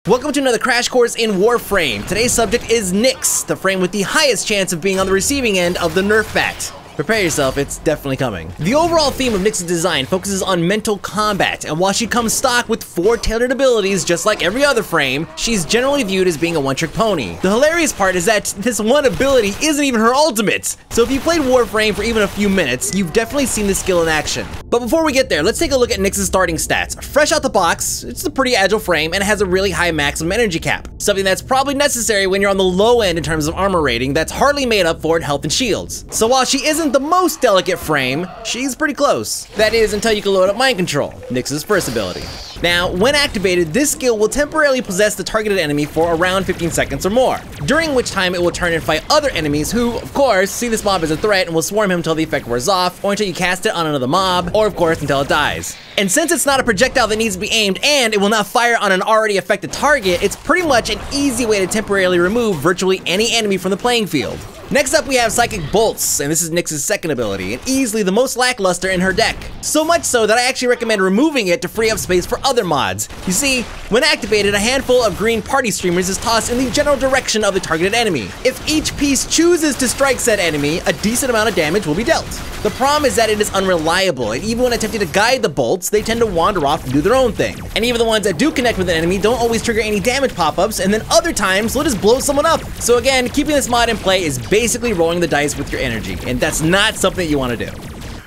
Welcome to another crash course in Warframe. Today's subject is Nyx, the frame with the highest chance of being on the receiving end of the nerf bat. Prepare yourself, it's definitely coming. The overall theme of Nyx's design focuses on mental combat, and while she comes stock with 4 tailored abilities just like every other frame, she's generally viewed as being a one-trick pony. The hilarious part is that this one ability isn't even her ultimate, so if you played Warframe for even a few minutes, you've definitely seen this skill in action. But before we get there, let's take a look at Nyx's starting stats. Fresh out the box, it's a pretty agile frame and has a really high maximum energy cap, something that's probably necessary when you're on the low end in terms of armor rating that's hardly made up for in health and shields. So while she isn't the most delicate frame, she's pretty close. That is, until you can load up Mind Control, Nyx's first ability. Now, when activated, this skill will temporarily possess the targeted enemy for around 15 seconds or more, during which time it will turn and fight other enemies who, of course, see this mob as a threat and will swarm him until the effect wears off, or until you cast it on another mob, or of course until it dies. And since it's not a projectile that needs to be aimed and it will not fire on an already affected target, it's pretty much an easy way to temporarily remove virtually any enemy from the playing field. Next up we have Psychic Bolts, and this is Nyx's second ability, and easily the most lackluster in her deck. So much so that I actually recommend removing it to free up space for other mods. You see, when activated, a handful of green party streamers is tossed in the general direction of the targeted enemy. If each piece chooses to strike said enemy, a decent amount of damage will be dealt. The problem is that it is unreliable, and even when attempting to guide the bolts, they tend to wander off and do their own thing. And even the ones that do connect with an enemy don't always trigger any damage pop-ups, and then other times they'll just blow someone up. So again, keeping this mod in play is basically rolling the dice with your energy, and that's not something that you want to do.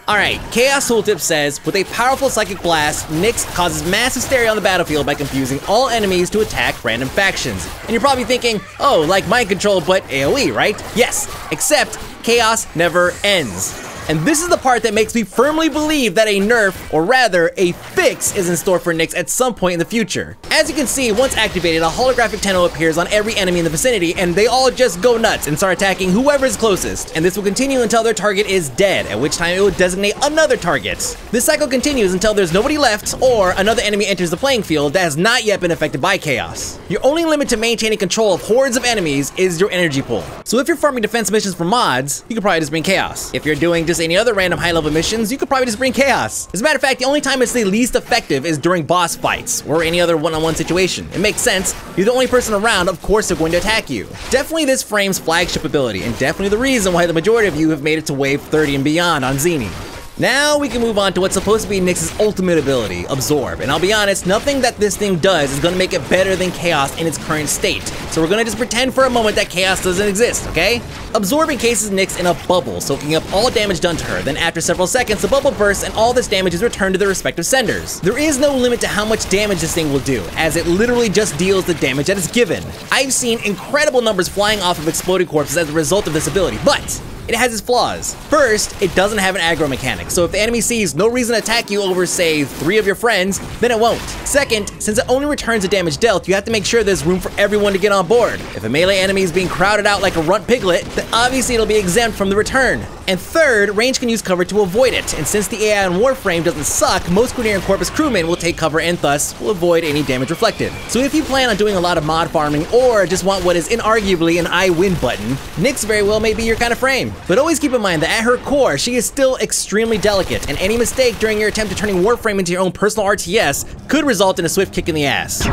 Alright, Chaos Tooltip says, with a powerful Psychic Blast, Nyx causes mass hysteria on the battlefield by confusing all enemies to attack random factions. And you're probably thinking, oh, like Mind Control, but AoE, right? Yes, except Chaos never ends. And this is the part that makes me firmly believe that a nerf, or rather, a fix, is in store for Nyx at some point in the future. As you can see, once activated, a holographic Tenno appears on every enemy in the vicinity, and they all just go nuts and start attacking whoever is closest. And this will continue until their target is dead, at which time it will designate another target. This cycle continues until there's nobody left, or another enemy enters the playing field that has not yet been affected by Chaos. Your only limit to maintaining control of hordes of enemies is your energy pool. So if you're farming defense missions for mods, you could probably just bring Chaos. If you're doing just any other random high-level missions, you could probably just bring Chaos. As a matter of fact, the only time it's the least effective is during boss fights, or any other one-on-one situation. It makes sense. You're the only person around, of course they're going to attack you. Definitely this frame's flagship ability, and definitely the reason why the majority of you have made it to wave 30 and beyond on Xeni. Now we can move on to what's supposed to be Nyx's ultimate ability, Absorb. And I'll be honest, nothing that this thing does is going to make it better than Chaos in its current state. So we're going to just pretend for a moment that Chaos doesn't exist, okay? Absorb encases Nyx in a bubble, soaking up all damage done to her. Then after several seconds, the bubble bursts and all this damage is returned to their respective senders. There is no limit to how much damage this thing will do, as it literally just deals the damage that is given. I've seen incredible numbers flying off of exploding corpses as a result of this ability, but it has its flaws. First, it doesn't have an aggro mechanic, so if the enemy sees no reason to attack you over, say, 3 of your friends, then it won't. Second, since it only returns the damage dealt, you have to make sure there's room for everyone to get on board. If a melee enemy is being crowded out like a runt piglet, then obviously it'll be exempt from the return. And third, range can use cover to avoid it, and since the AI on Warframe doesn't suck, most Quinarian Corpus crewmen will take cover and thus will avoid any damage reflected. So if you plan on doing a lot of mod farming or just want what is inarguably an I win button, Nyx very well may be your kind of frame. But always keep in mind that at her core, she is still extremely delicate, and any mistake during your attempt at turning Warframe into your own personal RTS could result in a swift kick in the ass.